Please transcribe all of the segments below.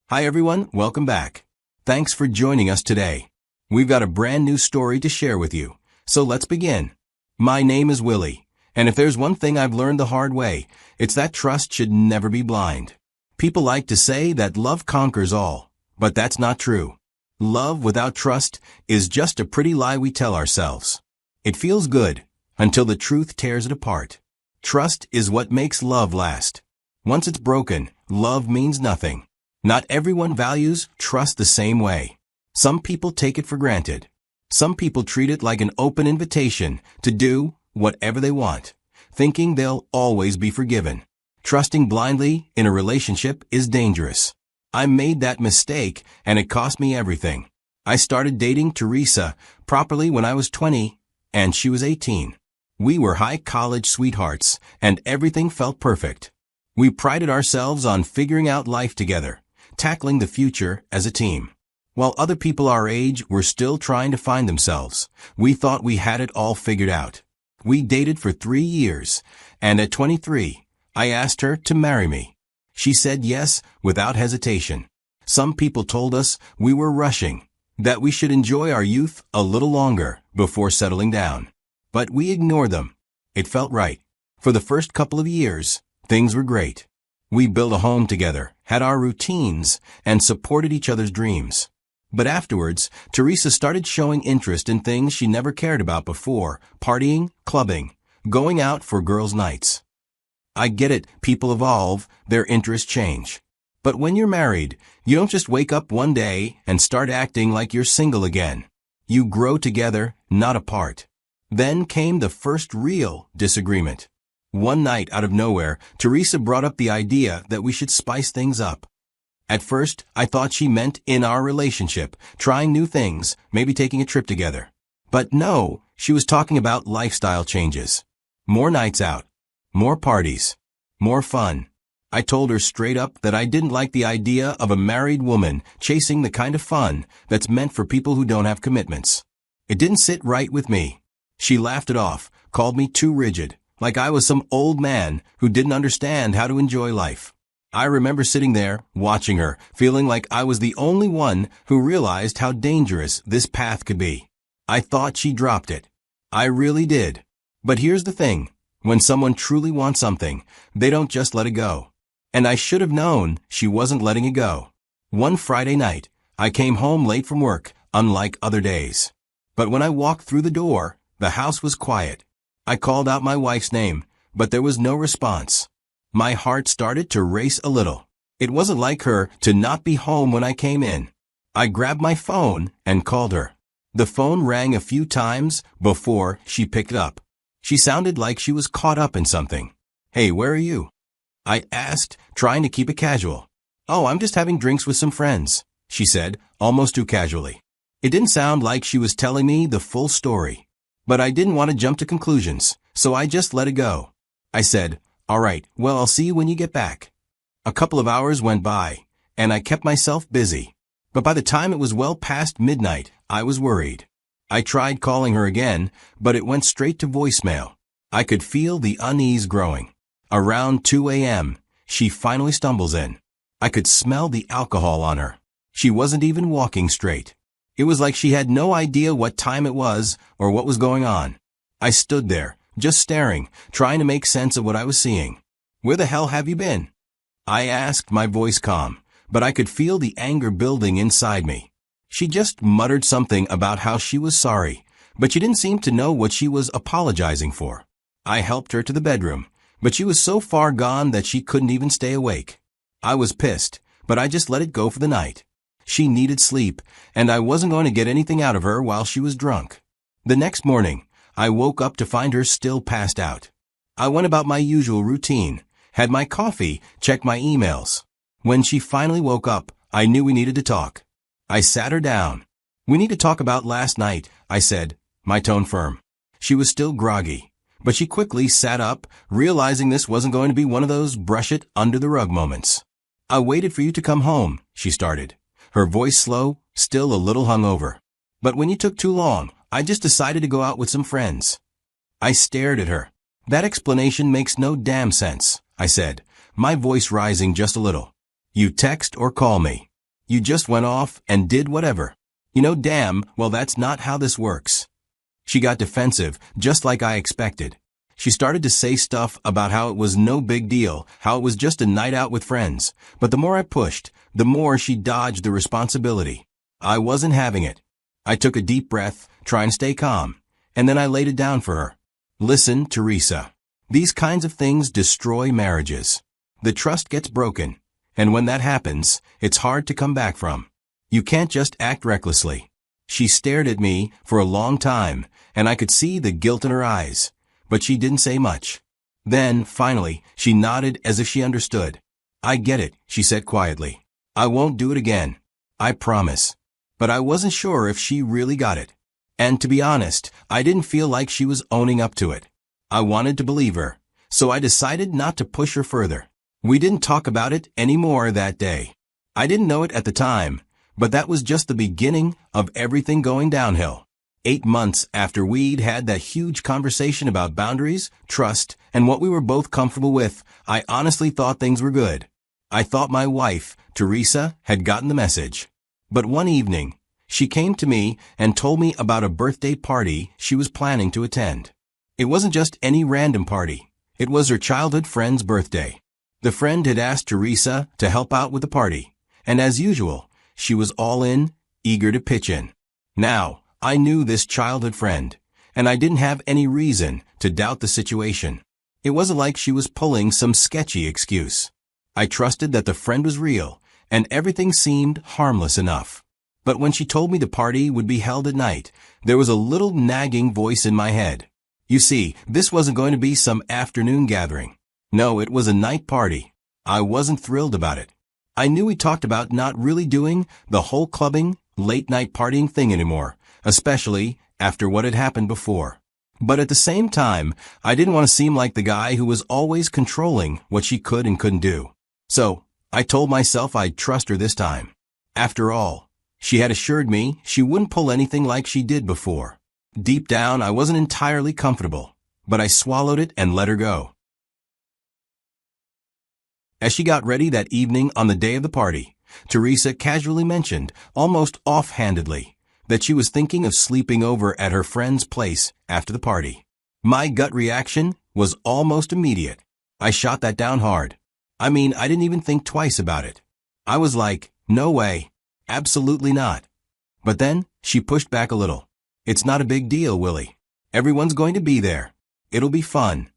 Hi everyone, welcome back. Thanks for joining us today. We've got a brand new story to share with you, so let's begin. My name is Willie, and if there's one thing I've learned the hard way, it's that trust should never be blind. People like to say that love conquers all, but that's not true. Love without trust is just a pretty lie we tell ourselves. It feels good until the truth tears it apart. Trust is what makes love last. Once it's broken, love means nothing. Not everyone values trust the same way. Some people take it for granted. Some people treat it like an open invitation to do whatever they want, thinking they'll always be forgiven. Trusting blindly in a relationship is dangerous. I made that mistake, and it cost me everything. I started dating Teresa properly when I was 20, and she was 18. We were high college sweethearts, and everything felt perfect. We prided ourselves on figuring out life together, tackling the future as a team. While other people our age were still trying to find themselves, we thought we had it all figured out. We dated for 3 years, and at 23, I asked her to marry me. She said yes without hesitation. Some people told us we were rushing, that we should enjoy our youth a little longer before settling down. But we ignored them. It felt right. For the first couple of years, things were great. We built a home together, had our routines, and supported each other's dreams. But afterwards, Teresa started showing interest in things she never cared about before: partying, clubbing, going out for girls' nights. I get it, people evolve, their interests change. But when you're married, you don't just wake up one day and start acting like you're single again. You grow together, not apart. Then came the first real disagreement. One night, out of nowhere, Teresa brought up the idea that we should spice things up. At first, I thought she meant in our relationship, trying new things, maybe taking a trip together. But no, she was talking about lifestyle changes. More nights out, more parties, more fun. I told her straight up that I didn't like the idea of a married woman chasing the kind of fun that's meant for people who don't have commitments. It didn't sit right with me. She laughed it off, called me too rigid, like I was some old man who didn't understand how to enjoy life. I remember sitting there, watching her, feeling like I was the only one who realized how dangerous this path could be. I thought she dropped it. I really did. But here's the thing. When someone truly wants something, they don't just let it go. And I should have known she wasn't letting it go. One Friday night, I came home late from work, unlike other days. But when I walked through the door, the house was quiet. I called out my wife's name, but there was no response. My heart started to race a little. It wasn't like her to not be home when I came in. I grabbed my phone and called her. The phone rang a few times before she picked it up. She sounded like she was caught up in something. "Hey, where are you?" I asked, trying to keep it casual. "Oh, I'm just having drinks with some friends," she said, almost too casually. It didn't sound like she was telling me the full story. But I didn't want to jump to conclusions, so I just let it go. I said, "All right, well, I'll see you when you get back." A couple of hours went by, and I kept myself busy. But by the time it was well past midnight, I was worried. I tried calling her again, but it went straight to voicemail. I could feel the unease growing. Around 2 a.m., she finally stumbles in. I could smell the alcohol on her. She wasn't even walking straight. It was like she had no idea what time it was or what was going on. I stood there, just staring, trying to make sense of what I was seeing. "Where the hell have you been?" I asked, my voice calm, but I could feel the anger building inside me. She just muttered something about how she was sorry, but she didn't seem to know what she was apologizing for. I helped her to the bedroom, but she was so far gone that she couldn't even stay awake. I was pissed, but I just let it go for the night. She needed sleep, and I wasn't going to get anything out of her while she was drunk. The next morning, I woke up to find her still passed out. I went about my usual routine, had my coffee, checked my emails. When she finally woke up, I knew we needed to talk. I sat her down. "We need to talk about last night," I said, my tone firm. She was still groggy, but she quickly sat up, realizing this wasn't going to be one of those brush-it-under-the-rug moments. "I waited for you to come home," she started, her voice slow, still a little hungover. "But when you took too long, I just decided to go out with some friends." I stared at her. "That explanation makes no damn sense," I said, my voice rising just a little. "You text or call me. You just went off and did whatever. Damn, well that's not how this works. She got defensive, just like I expected. She started to say stuff about how it was no big deal, how it was just a night out with friends. But the more I pushed, the more she dodged the responsibility. I wasn't having it. I took a deep breath, trying to stay calm, and then I laid it down for her. Listen, Teresa. These kinds of things destroy marriages. The trust gets broken, and when that happens, it's hard to come back from. You can't just act recklessly. She stared at me for a long time, and I could see the guilt in her eyes, but she didn't say much. Then, finally, she nodded as if she understood. I get it, she said quietly. I won't do it again. I promise. But I wasn't sure if she really got it. And to be honest, I didn't feel like she was owning up to it. I wanted to believe her, so I decided not to push her further. We didn't talk about it anymore that day. I didn't know it at the time, but that was just the beginning of everything going downhill. 8 months after we'd had that huge conversation about boundaries, trust, and what we were both comfortable with, I honestly thought things were good. I thought my wife, Teresa, had gotten the message. But one evening, she came to me and told me about a birthday party she was planning to attend. It wasn't just any random party. It was her childhood friend's birthday. The friend had asked Teresa to help out with the party, and as usual, she was all in, eager to pitch in. Now, I knew this childhood friend, and I didn't have any reason to doubt the situation. It wasn't like she was pulling some sketchy excuse. I trusted that the friend was real, and everything seemed harmless enough. But when she told me the party would be held at night, there was a little nagging voice in my head. You see, this wasn't going to be some afternoon gathering. No, it was a night party. I wasn't thrilled about it. I knew we talked about not really doing the whole clubbing, late-night partying thing anymore, especially after what had happened before. But at the same time, I didn't want to seem like the guy who was always controlling what she could and couldn't do. So, I told myself I'd trust her this time. After all, she had assured me she wouldn't pull anything like she did before. Deep down, I wasn't entirely comfortable, but I swallowed it and let her go. As she got ready that evening on the day of the party, Teresa casually mentioned, almost offhandedly, that she was thinking of sleeping over at her friend's place after the party. My gut reaction was almost immediate. I shot that down hard. I didn't even think twice about it. I was like, no way. Absolutely not. But then, she pushed back a little. It's not a big deal, Willie. Everyone's going to be there. It'll be fun.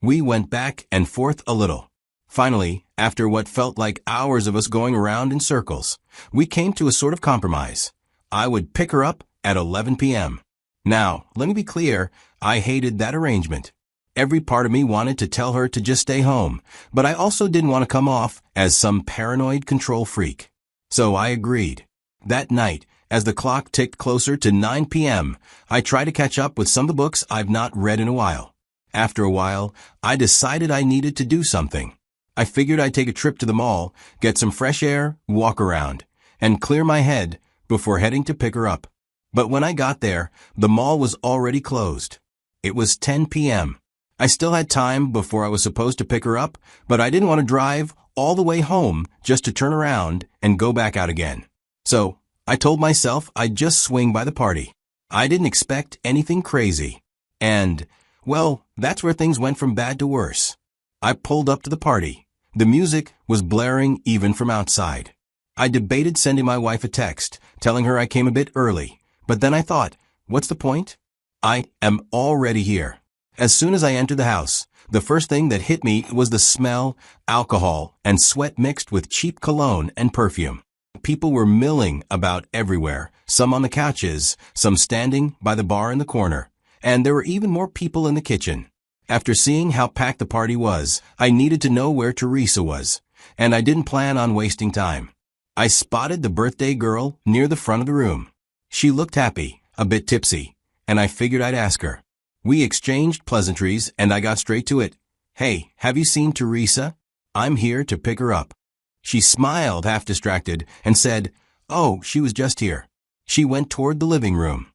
We went back and forth a little. Finally, after what felt like hours of us going around in circles, we came to a sort of compromise. I would pick her up at 11 p.m. Now, let me be clear, I hated that arrangement. Every part of me wanted to tell her to just stay home, but I also didn't want to come off as some paranoid control freak. So I agreed. That night, as the clock ticked closer to 9 p.m., I tried to catch up with some of the books I've not read in a while. After a while, I decided I needed to do something. I figured I'd take a trip to the mall, get some fresh air, walk around, and clear my head before heading to pick her up. But when I got there, the mall was already closed. It was 10 p.m. I still had time before I was supposed to pick her up, but I didn't want to drive all the way home just to turn around and go back out again. So, I told myself I'd just swing by the party. I didn't expect anything crazy. And, well, that's where things went from bad to worse. I pulled up to the party. The music was blaring even from outside. I debated sending my wife a text, telling her I came a bit early, but then I thought, what's the point? I am already here. As soon as I entered the house, the first thing that hit me was the smell, alcohol, and sweat mixed with cheap cologne and perfume. People were milling about everywhere, some on the couches, some standing by the bar in the corner, and there were even more people in the kitchen. After seeing how packed the party was, I needed to know where Teresa was, and I didn't plan on wasting time. I spotted the birthday girl near the front of the room. She looked happy, a bit tipsy, and I figured I'd ask her. We exchanged pleasantries, and I got straight to it. Hey, have you seen Teresa? I'm here to pick her up. She smiled, half distracted, and said, Oh, she was just here. She went toward the living room.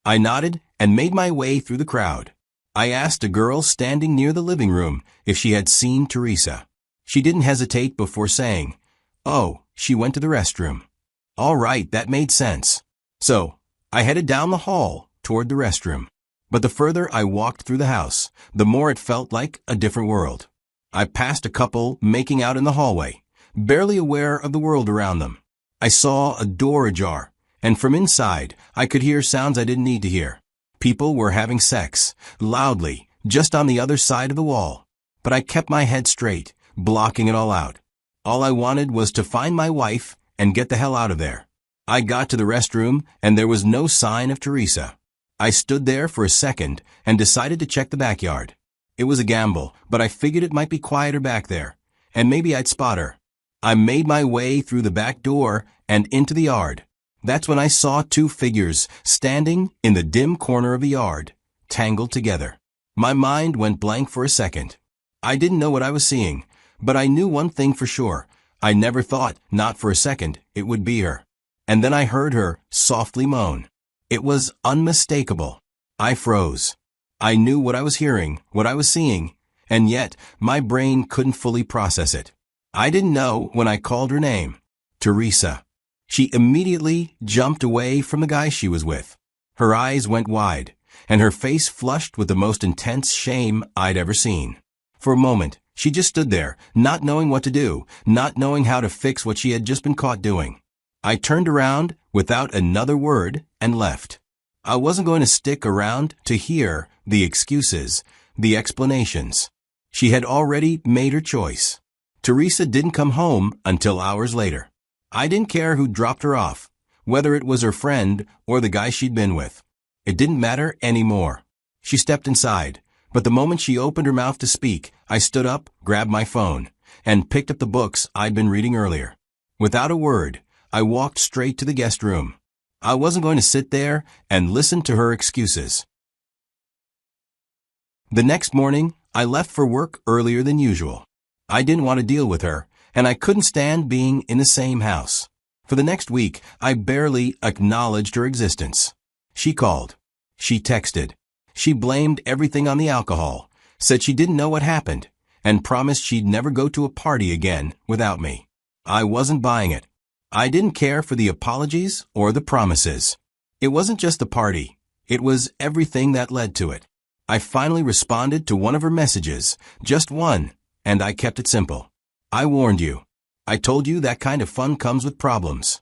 I nodded and made my way through the crowd. I asked a girl standing near the living room if she had seen Teresa. She didn't hesitate before saying, Oh, she went to the restroom. All right, that made sense. So, I headed down the hall toward the restroom. But the further I walked through the house, the more it felt like a different world. I passed a couple making out in the hallway, barely aware of the world around them. I saw a door ajar, and from inside, I could hear sounds I didn't need to hear. People were having sex, loudly, just on the other side of the wall. But I kept my head straight, blocking it all out. All I wanted was to find my wife and get the hell out of there. I got to the restroom, and there was no sign of Teresa. I stood there for a second and decided to check the backyard. It was a gamble, but I figured it might be quieter back there, and maybe I'd spot her. I made my way through the back door and into the yard. That's when I saw two figures standing in the dim corner of the yard, tangled together. My mind went blank for a second. I didn't know what I was seeing, but I knew one thing for sure. I never thought, not for a second, it would be her. And then I heard her softly moan. It was unmistakable. I froze. I knew what I was hearing, what I was seeing, and yet my brain couldn't fully process it. I didn't know when I called her name. Teresa. She immediately jumped away from the guy she was with. Her eyes went wide, and her face flushed with the most intense shame I'd ever seen. For a moment, she just stood there, not knowing what to do, not knowing how to fix what she had just been caught doing. I turned around without another word and left. I wasn't going to stick around to hear the excuses, the explanations. She had already made her choice. Teresa didn't come home until hours later. I didn't care who dropped her off, whether it was her friend or the guy she'd been with. It didn't matter anymore. She stepped inside, but the moment she opened her mouth to speak, I stood up, grabbed my phone, and picked up the books I'd been reading earlier. Without a word, I walked straight to the guest room. I wasn't going to sit there and listen to her excuses. The next morning, I left for work earlier than usual. I didn't want to deal with her, and I couldn't stand being in the same house. For the next week, I barely acknowledged her existence. She called. She texted. She blamed everything on the alcohol, said she didn't know what happened, and promised she'd never go to a party again without me. I wasn't buying it. I didn't care for the apologies or the promises. It wasn't just the party. It was everything that led to it. I finally responded to one of her messages, just one, and I kept it simple. I warned you. I told you that kind of fun comes with problems.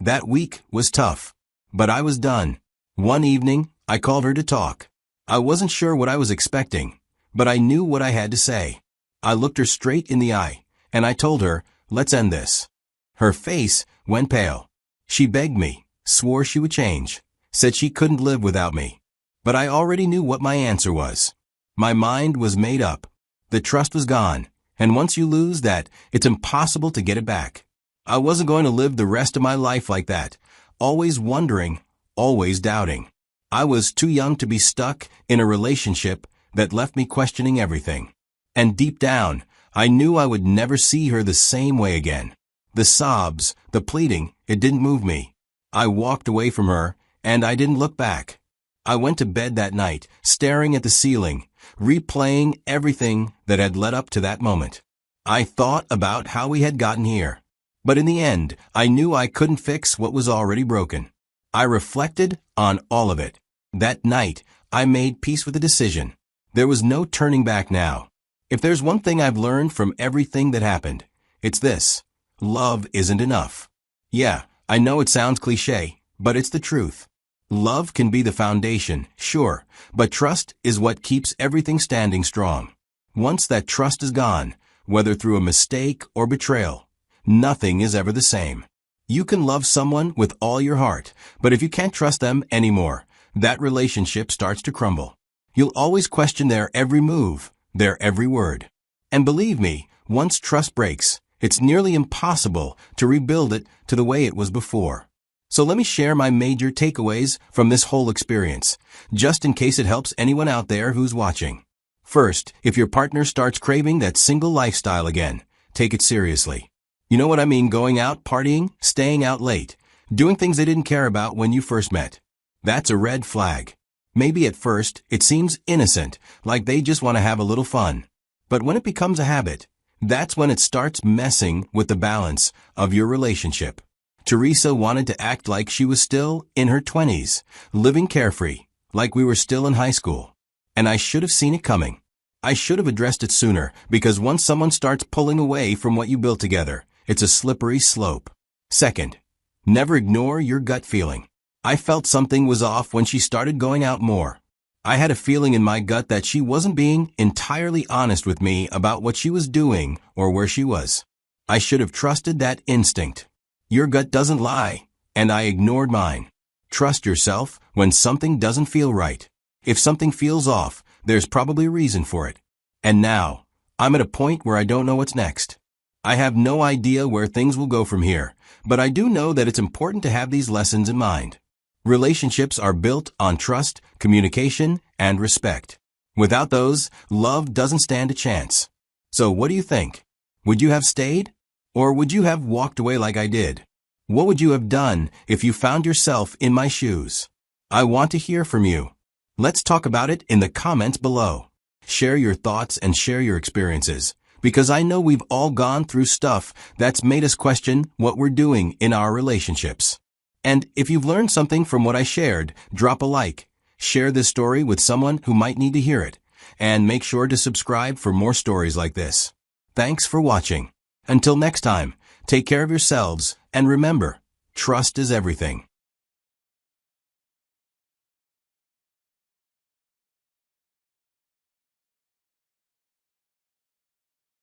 That week was tough, but I was done. One evening, I called her to talk. I wasn't sure what I was expecting, but I knew what I had to say. I looked her straight in the eye, and I told her, let's end this. Her face went pale. She begged me, swore she would change, said she couldn't live without me. But I already knew what my answer was. My mind was made up. The trust was gone, and once you lose that, it's impossible to get it back. I wasn't going to live the rest of my life like that, always wondering, always doubting. I was too young to be stuck in a relationship that left me questioning everything. And deep down, I knew I would never see her the same way again. The sobs, the pleading, it didn't move me. I walked away from her, and I didn't look back. I went to bed that night, staring at the ceiling, replaying everything that had led up to that moment. I thought about how we had gotten here. But in the end, I knew I couldn't fix what was already broken. I reflected on all of it. That night, I made peace with the decision. There was no turning back now. If there's one thing I've learned from everything that happened, it's this. Love isn't enough. Yeah, I know it sounds cliché, but it's the truth. Love can be the foundation, sure, but trust is what keeps everything standing strong. Once that trust is gone, whether through a mistake or betrayal, nothing is ever the same. You can love someone with all your heart, but if you can't trust them anymore, that relationship starts to crumble. You'll always question their every move, their every word. And believe me, once trust breaks, it's nearly impossible to rebuild it to the way it was before. So let me share my major takeaways from this whole experience, just in case it helps anyone out there who's watching. First, if your partner starts craving that single lifestyle again, take it seriously. You know what I mean, going out, partying, staying out late, doing things they didn't care about when you first met. That's a red flag. Maybe at first, it seems innocent, like they just want to have a little fun. But when it becomes a habit, that's when it starts messing with the balance of your relationship. Teresa wanted to act like she was still in her 20s, living carefree, like we were still in high school. And I should have seen it coming. I should have addressed it sooner, because once someone starts pulling away from what you built together, it's a slippery slope. Second, never ignore your gut feeling. I felt something was off when she started going out more. I had a feeling in my gut that she wasn't being entirely honest with me about what she was doing or where she was. I should have trusted that instinct. Your gut doesn't lie, and I ignored mine. Trust yourself when something doesn't feel right. If something feels off, there's probably a reason for it. And now, I'm at a point where I don't know what's next. I have no idea where things will go from here, but I do know that it's important to have these lessons in mind. Relationships are built on trust, communication, and respect. Without those, love doesn't stand a chance. So what do you think? Would you have stayed? Or would you have walked away like I did? What would you have done if you found yourself in my shoes? I want to hear from you. Let's talk about it in the comments below. Share your thoughts and share your experiences, because I know we've all gone through stuff that's made us question what we're doing in our relationships. And if you've learned something from what I shared, drop a like, share this story with someone who might need to hear it, and make sure to subscribe for more stories like this. Thanks for watching. Until next time, take care of yourselves, and remember, trust is everything.